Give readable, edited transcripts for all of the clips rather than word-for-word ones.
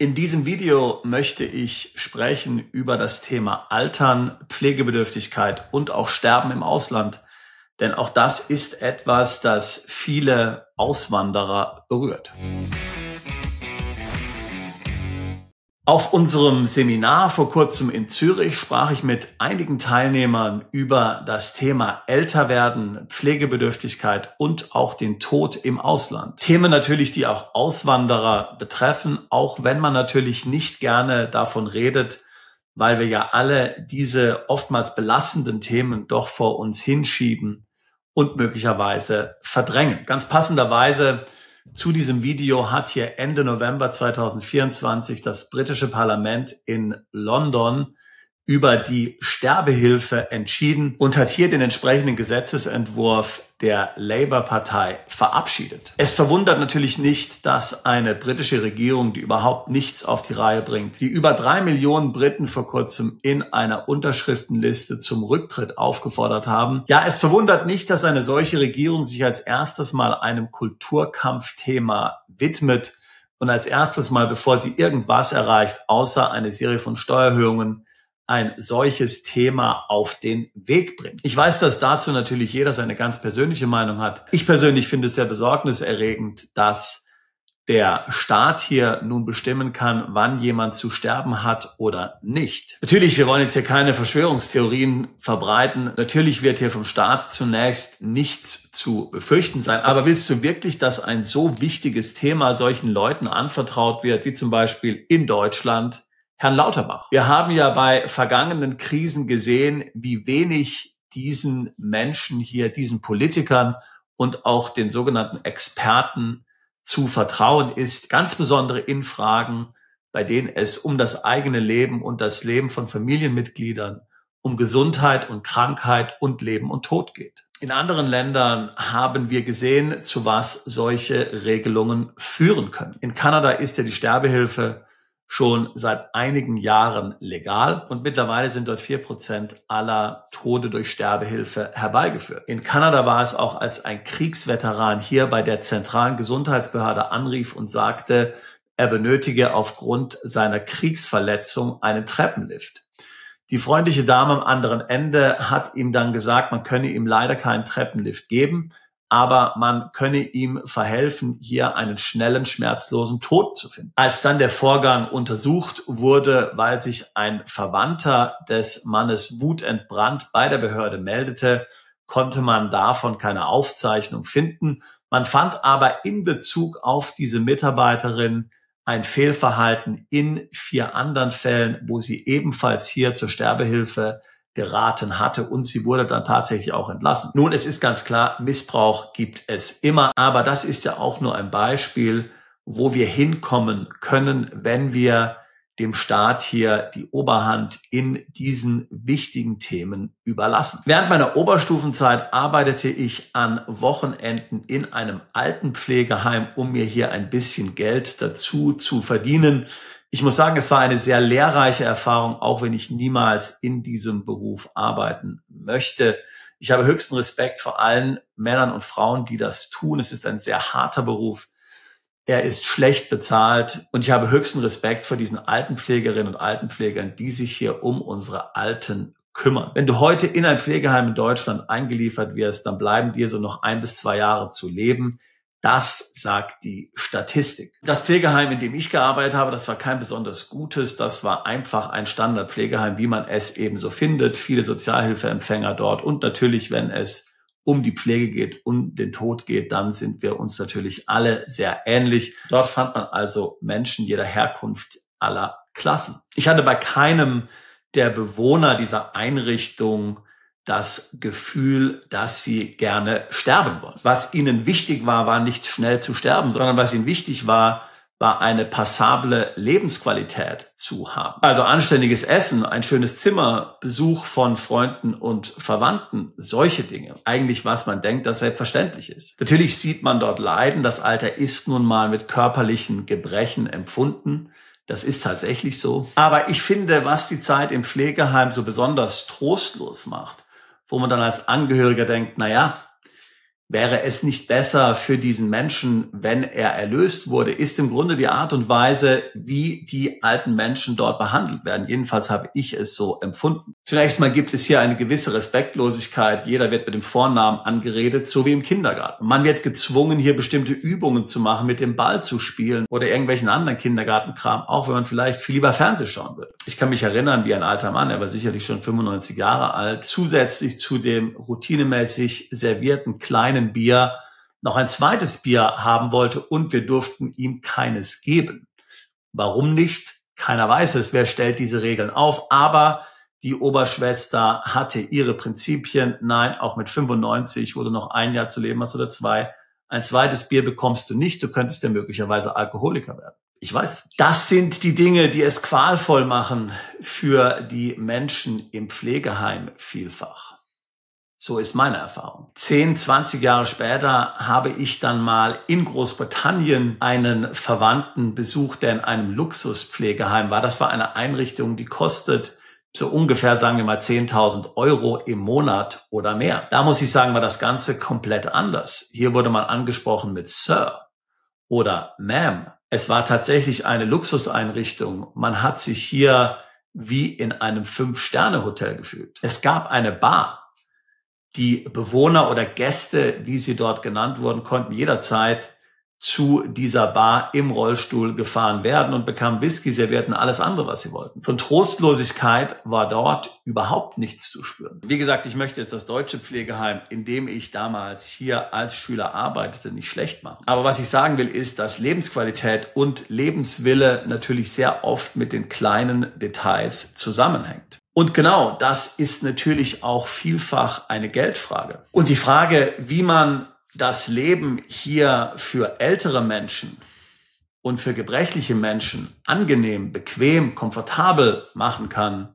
In diesem Video möchte ich sprechen über das Thema Altern, Pflegebedürftigkeit und auch Sterben im Ausland. Denn auch das ist etwas, das viele Auswanderer berührt. Auf unserem Seminar vor kurzem in Zürich sprach ich mit einigen Teilnehmern über das Thema Älterwerden, Pflegebedürftigkeit und auch den Tod im Ausland. Themen natürlich, die auch Auswanderer betreffen, auch wenn man natürlich nicht gerne davon redet, weil wir ja alle diese oftmals belastenden Themen doch vor uns hinschieben und möglicherweise verdrängen. Ganz passenderweise zu diesem Video hat hier Ende November 2024 das britische Parlament in London über die Sterbehilfe entschieden und hat hier den entsprechenden Gesetzesentwurf der Labour-Partei verabschiedet. Es verwundert natürlich nicht, dass eine britische Regierung, die überhaupt nichts auf die Reihe bringt, die über 3 Millionen Briten vor kurzem in einer Unterschriftenliste zum Rücktritt aufgefordert haben. Ja, es verwundert nicht, dass eine solche Regierung sich als erstes mal einem Kulturkampfthema widmet und als erstes mal, bevor sie irgendwas erreicht, außer eine Serie von Steuererhöhungen, ein solches Thema auf den Weg bringt. Ich weiß, dass dazu natürlich jeder seine ganz persönliche Meinung hat. Ich persönlich finde es sehr besorgniserregend, dass der Staat hier nun bestimmen kann, wann jemand zu sterben hat oder nicht. Natürlich, wir wollen jetzt hier keine Verschwörungstheorien verbreiten. Natürlich wird hier vom Staat zunächst nichts zu befürchten sein. Aber willst du wirklich, dass ein so wichtiges Thema solchen Leuten anvertraut wird, wie zum Beispiel in Deutschland Herrn Lauterbach? Wir haben ja bei vergangenen Krisen gesehen, wie wenig diesen Menschen hier, diesen Politikern und auch den sogenannten Experten zu vertrauen ist, ganz besondere in Fragen, bei denen es um das eigene Leben und das Leben von Familienmitgliedern, um Gesundheit und Krankheit und Leben und Tod geht. In anderen Ländern haben wir gesehen, zu was solche Regelungen führen können. In Kanada ist ja die Sterbehilfe schon seit einigen Jahren legal und mittlerweile sind dort 4% aller Tode durch Sterbehilfe herbeigeführt. In Kanada war es auch, als ein Kriegsveteran hier bei der zentralen Gesundheitsbehörde anrief und sagte, er benötige aufgrund seiner Kriegsverletzung einen Treppenlift. Die freundliche Dame am anderen Ende hat ihm dann gesagt, man könne ihm leider keinen Treppenlift geben, aber man könne ihm verhelfen, hier einen schnellen, schmerzlosen Tod zu finden. Als dann der Vorgang untersucht wurde, weil sich ein Verwandter des Mannes wutentbrannt bei der Behörde meldete, konnte man davon keine Aufzeichnung finden. Man fand aber in Bezug auf diese Mitarbeiterin ein Fehlverhalten in 4 anderen Fällen, wo sie ebenfalls hier zur Sterbehilfe geraten hatte und sie wurde dann tatsächlich auch entlassen. Nun, es ist ganz klar, Missbrauch gibt es immer, aber das ist ja auch nur ein Beispiel, wo wir hinkommen können, wenn wir dem Staat hier die Oberhand in diesen wichtigen Themen überlassen. Während meiner Oberstufenzeit arbeitete ich an Wochenenden in einem Altenpflegeheim, um mir hier ein bisschen Geld dazu zu verdienen. Ich muss sagen, es war eine sehr lehrreiche Erfahrung, auch wenn ich niemals in diesem Beruf arbeiten möchte. Ich habe höchsten Respekt vor allen Männern und Frauen, die das tun. Es ist ein sehr harter Beruf. Er ist schlecht bezahlt und ich habe höchsten Respekt vor diesen Altenpflegerinnen und Altenpflegern, die sich hier um unsere Alten kümmern. Wenn du heute in ein Pflegeheim in Deutschland eingeliefert wirst, dann bleiben dir so noch 1 bis 2 Jahre zu leben. Das sagt die Statistik. Das Pflegeheim, in dem ich gearbeitet habe, das war kein besonders gutes. Das war einfach ein Standardpflegeheim, wie man es eben so findet. Viele Sozialhilfeempfänger dort. Und natürlich, wenn es um die Pflege geht, um den Tod geht, dann sind wir uns natürlich alle sehr ähnlich. Dort fand man also Menschen jeder Herkunft, aller Klassen. Ich hatte bei keinem der Bewohner dieser Einrichtung das Gefühl, dass sie gerne sterben wollen. Was ihnen wichtig war, war nicht schnell zu sterben, sondern was ihnen wichtig war, war eine passable Lebensqualität zu haben. Also anständiges Essen, ein schönes Zimmer, Besuch von Freunden und Verwandten, solche Dinge. Eigentlich, was man denkt, das selbstverständlich ist. Natürlich sieht man dort Leiden. Das Alter ist nun mal mit körperlichen Gebrechen empfunden. Das ist tatsächlich so. Aber ich finde, was die Zeit im Pflegeheim so besonders trostlos macht, wo man dann als Angehöriger denkt, naja, Wäre es nicht besser für diesen Menschen, wenn er erlöst wurde, ist im Grunde die Art und Weise, wie die alten Menschen dort behandelt werden. Jedenfalls habe ich es so empfunden. Zunächst mal gibt es hier eine gewisse Respektlosigkeit. Jeder wird mit dem Vornamen angeredet, so wie im Kindergarten. Man wird gezwungen, hier bestimmte Übungen zu machen, mit dem Ball zu spielen oder irgendwelchen anderen Kindergartenkram, auch wenn man vielleicht viel lieber Fernsehen schauen würde. Ich kann mich erinnern, wie ein alter Mann, er war sicherlich schon 95 Jahre alt, zusätzlich zu dem routinemäßig servierten kleinen Bier noch ein zweites Bier haben wollte und wir durften ihm keines geben. Warum nicht? Keiner weiß es. Wer stellt diese Regeln auf? Aber die Oberschwester hatte ihre Prinzipien. Nein, auch mit 95, wo du noch ein Jahr zu leben hast oder zwei, ein zweites Bier bekommst du nicht. Du könntest ja möglicherweise Alkoholiker werden. Ich weiß es nicht. Das sind die Dinge, die es qualvoll machen für die Menschen im Pflegeheim vielfach. So ist meine Erfahrung. 10, 20 Jahre später habe ich dann mal in Großbritannien einen Verwandten besucht, der in einem Luxuspflegeheim war. Das war eine Einrichtung, die kostet so ungefähr, sagen wir mal, 10.000 Euro im Monat oder mehr. Da muss ich sagen, war das Ganze komplett anders. Hier wurde man angesprochen mit Sir oder Ma'am. Es war tatsächlich eine Luxuseinrichtung. Man hat sich hier wie in einem 5-Sterne-Hotel gefühlt. Es gab eine Bar. Die Bewohner oder Gäste, wie sie dort genannt wurden, konnten jederzeit zu dieser Bar im Rollstuhl gefahren werden und bekamen Whisky serviert und alles andere, was sie wollten. Von Trostlosigkeit war dort überhaupt nichts zu spüren. Wie gesagt, ich möchte jetzt das deutsche Pflegeheim, in dem ich damals hier als Schüler arbeitete, nicht schlecht machen. Aber was ich sagen will, ist, dass Lebensqualität und Lebenswille natürlich sehr oft mit den kleinen Details zusammenhängt. Und genau, das ist natürlich auch vielfach eine Geldfrage. Und die Frage, wie man das Leben hier für ältere Menschen und für gebrechliche Menschen angenehm, bequem, komfortabel machen kann,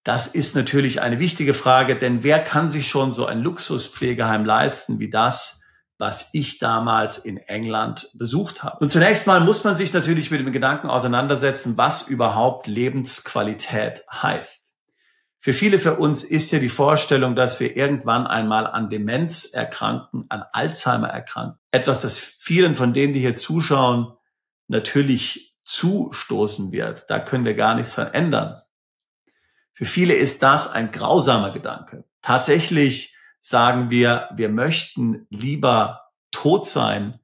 das ist natürlich eine wichtige Frage, denn wer kann sich schon so ein Luxuspflegeheim leisten wie das, was ich damals in England besucht habe? Und zunächst mal muss man sich natürlich mit dem Gedanken auseinandersetzen, was überhaupt Lebensqualität heißt. Für viele von uns ist ja die Vorstellung, dass wir irgendwann einmal an Demenz erkranken, an Alzheimer erkranken. Etwas, das vielen von denen, die hier zuschauen, natürlich zustoßen wird. Da können wir gar nichts dran ändern. Für viele ist das ein grausamer Gedanke. Tatsächlich sagen wir, wir möchten lieber tot sein,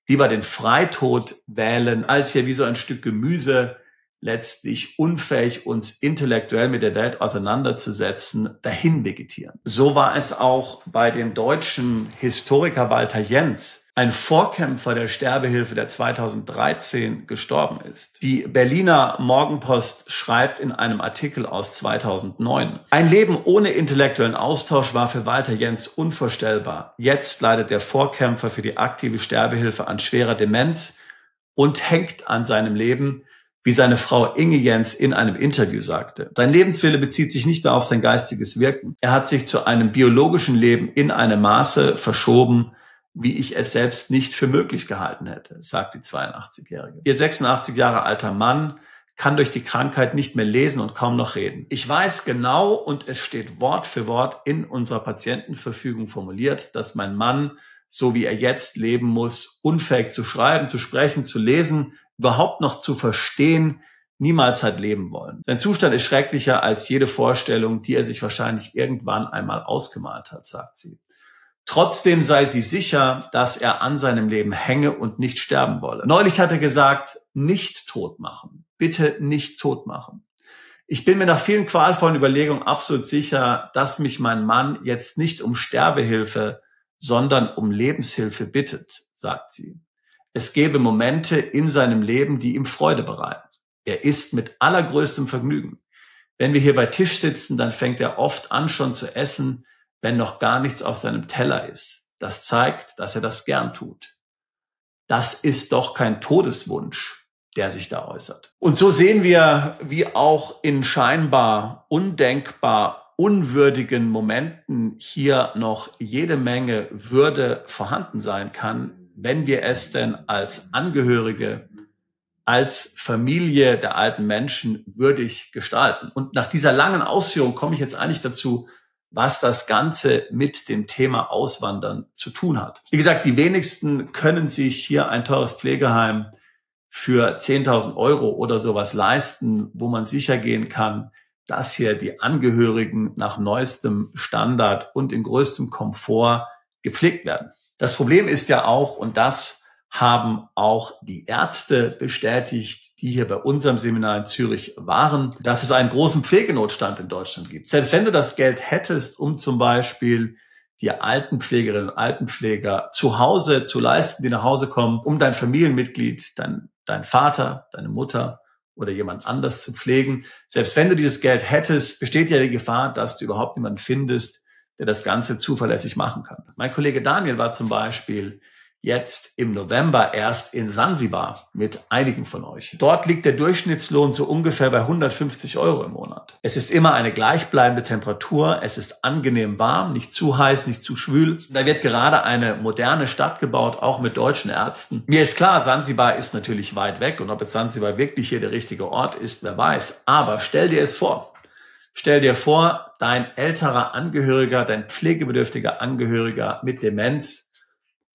lieber den Freitod wählen, als hier wie so ein Stück Gemüse letztlich unfähig, uns intellektuell mit der Welt auseinanderzusetzen, dahin vegetieren. So war es auch bei dem deutschen Historiker Walter Jentz, ein Vorkämpfer der Sterbehilfe, der 2013 gestorben ist. Die Berliner Morgenpost schreibt in einem Artikel aus 2009: Ein Leben ohne intellektuellen Austausch war für Walter Jentz unvorstellbar. Jetzt leidet der Vorkämpfer für die aktive Sterbehilfe an schwerer Demenz und hängt an seinem Leben, wie seine Frau Inge Jentz in einem Interview sagte. Sein Lebenswille bezieht sich nicht mehr auf sein geistiges Wirken. Er hat sich zu einem biologischen Leben in einem Maße verschoben, wie ich es selbst nicht für möglich gehalten hätte, sagt die 82-Jährige. Ihr 86 Jahre alter Mann kann durch die Krankheit nicht mehr lesen und kaum noch reden. Ich weiß genau, und es steht Wort für Wort in unserer Patientenverfügung formuliert, dass mein Mann, so wie er jetzt leben muss, unfähig zu schreiben, zu sprechen, zu lesen, überhaupt noch zu verstehen, niemals hat leben wollen. Sein Zustand ist schrecklicher als jede Vorstellung, die er sich wahrscheinlich irgendwann einmal ausgemalt hat, sagt sie. Trotzdem sei sie sicher, dass er an seinem Leben hänge und nicht sterben wolle. Neulich hat er gesagt, nicht tot machen. Bitte nicht tot machen. Ich bin mir nach vielen qualvollen Überlegungen absolut sicher, dass mich mein Mann jetzt nicht um Sterbehilfe, sondern um Lebenshilfe bittet, sagt sie. Es gäbe Momente in seinem Leben, die ihm Freude bereiten. Er isst mit allergrößtem Vergnügen. Wenn wir hier bei Tisch sitzen, dann fängt er oft an, schon zu essen, wenn noch gar nichts auf seinem Teller ist. Das zeigt, dass er das gern tut. Das ist doch kein Todeswunsch, der sich da äußert. Und so sehen wir, wie auch in scheinbar undenkbar unwürdigen Momenten hier noch jede Menge Würde vorhanden sein kann, wenn wir es denn als Angehörige, als Familie der alten Menschen würdig gestalten. Und nach dieser langen Ausführung komme ich jetzt eigentlich dazu, was das Ganze mit dem Thema Auswandern zu tun hat. Wie gesagt, die wenigsten können sich hier ein teures Pflegeheim für 10.000 Euro oder sowas leisten, wo man sicher gehen kann, dass hier die Angehörigen nach neuestem Standard und in größtem Komfort gepflegt werden. Das Problem ist ja auch, und das haben auch die Ärzte bestätigt, die hier bei unserem Seminar in Zürich waren, dass es einen großen Pflegenotstand in Deutschland gibt. Selbst wenn du das Geld hättest, um zum Beispiel die Altenpflegerinnen und Altenpfleger zu Hause zu leisten, die nach Hause kommen, um dein Familienmitglied, dein Vater, deine Mutter oder jemand anders zu pflegen. Selbst wenn du dieses Geld hättest, besteht ja die Gefahr, dass du überhaupt niemanden findest, der das Ganze zuverlässig machen kann. Mein Kollege Daniel war zum Beispiel jetzt im November erst in Sansibar mit einigen von euch. Dort liegt der Durchschnittslohn so ungefähr bei 150 Euro im Monat. Es ist immer eine gleichbleibende Temperatur. Es ist angenehm warm, nicht zu heiß, nicht zu schwül. Da wird gerade eine moderne Stadt gebaut, auch mit deutschen Ärzten. Mir ist klar, Sansibar ist natürlich weit weg. Und ob jetzt Sansibar wirklich hier der richtige Ort ist, wer weiß. Aber stell dir es vor. Stell dir vor, dein älterer Angehöriger, dein pflegebedürftiger Angehöriger mit Demenz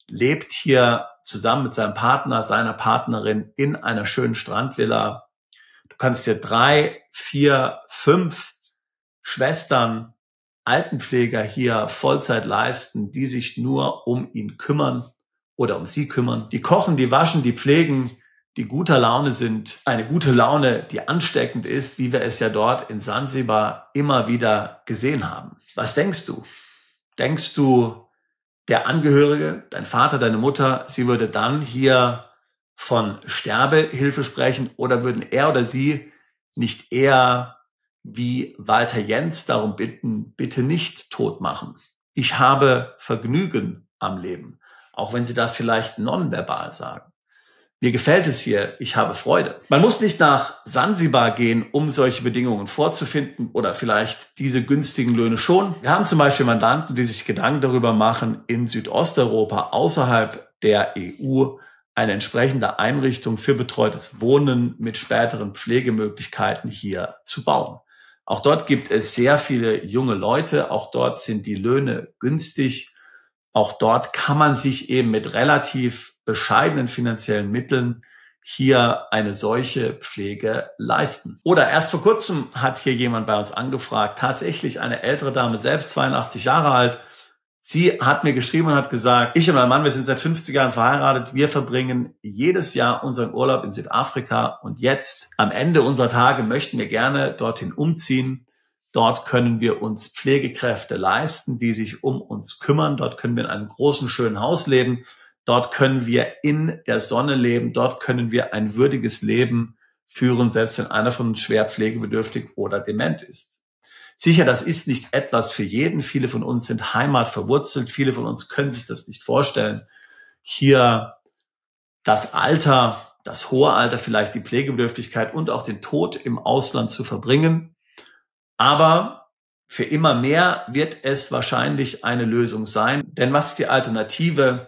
lebt hier zusammen mit seinem Partner, seiner Partnerin in einer schönen Strandvilla. Du kannst dir 3, 4, 5 Schwestern, Altenpfleger hier Vollzeit leisten, die sich nur um ihn kümmern oder um sie kümmern. Die kochen, die waschen, die pflegen, die guter Laune sind. Eine gute Laune, die ansteckend ist, wie wir es ja dort in Sansibar immer wieder gesehen haben. Was denkst du? Denkst du, der Angehörige, dein Vater, deine Mutter, sie würde dann hier von Sterbehilfe sprechen oder würden er oder sie nicht eher wie Walter Jentz darum bitten, bitte nicht tot machen? Ich habe Vergnügen am Leben, auch wenn sie das vielleicht nonverbal sagen. Mir gefällt es hier, ich habe Freude. Man muss nicht nach Sansibar gehen, um solche Bedingungen vorzufinden oder vielleicht diese günstigen Löhne schon. Wir haben zum Beispiel Mandanten, die sich Gedanken darüber machen, in Südosteuropa außerhalb der EU eine entsprechende Einrichtung für betreutes Wohnen mit späteren Pflegemöglichkeiten hier zu bauen. Auch dort gibt es sehr viele junge Leute, auch dort sind die Löhne günstig. Auch dort kann man sich eben mit relativ bescheidenen finanziellen Mitteln hier eine solche Pflege leisten. Oder erst vor kurzem hat hier jemand bei uns angefragt, tatsächlich eine ältere Dame, selbst 82 Jahre alt. Sie hat mir geschrieben und hat gesagt, ich und mein Mann, wir sind seit 50 Jahren verheiratet, wir verbringen jedes Jahr unseren Urlaub in Südafrika und jetzt am Ende unserer Tage möchten wir gerne dorthin umziehen. Dort können wir uns Pflegekräfte leisten, die sich um uns kümmern. Dort können wir in einem großen, schönen Haus leben. Dort können wir in der Sonne leben. Dort können wir ein würdiges Leben führen, selbst wenn einer von uns schwer pflegebedürftig oder dement ist. Sicher, das ist nicht etwas für jeden. Viele von uns sind heimatverwurzelt. Viele von uns können sich das nicht vorstellen, hier das Alter, das hohe Alter, vielleicht die Pflegebedürftigkeit und auch den Tod im Ausland zu verbringen. Aber für immer mehr wird es wahrscheinlich eine Lösung sein. Denn was ist die Alternative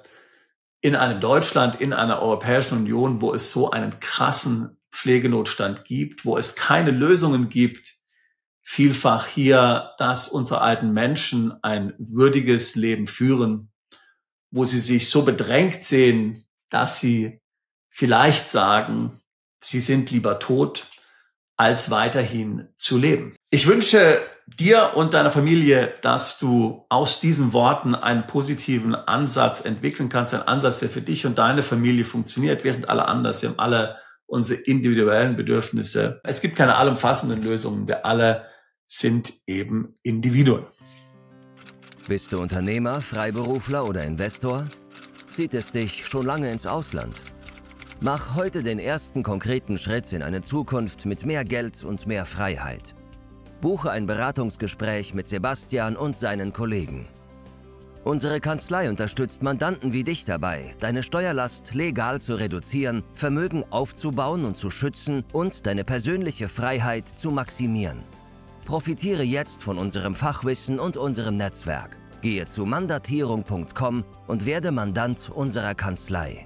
in einem Deutschland, in einer Europäischen Union, wo es so einen krassen Pflegenotstand gibt, wo es keine Lösungen gibt, vielfach hier, dass unsere alten Menschen ein würdiges Leben führen, wo sie sich so bedrängt sehen, dass sie vielleicht sagen, sie sind lieber tot, als weiterhin zu leben. Ich wünsche dir und deiner Familie, dass du aus diesen Worten einen positiven Ansatz entwickeln kannst, einen Ansatz, der für dich und deine Familie funktioniert. Wir sind alle anders, wir haben alle unsere individuellen Bedürfnisse. Es gibt keine allumfassenden Lösungen, wir alle sind eben Individuen. Bist du Unternehmer, Freiberufler oder Investor? Zieht es dich schon lange ins Ausland? Mach heute den ersten konkreten Schritt in eine Zukunft mit mehr Geld und mehr Freiheit. Buche ein Beratungsgespräch mit Sebastian und seinen Kollegen. Unsere Kanzlei unterstützt Mandanten wie dich dabei, deine Steuerlast legal zu reduzieren, Vermögen aufzubauen und zu schützen und deine persönliche Freiheit zu maximieren. Profitiere jetzt von unserem Fachwissen und unserem Netzwerk. Gehe zu mandatierung.com und werde Mandant unserer Kanzlei.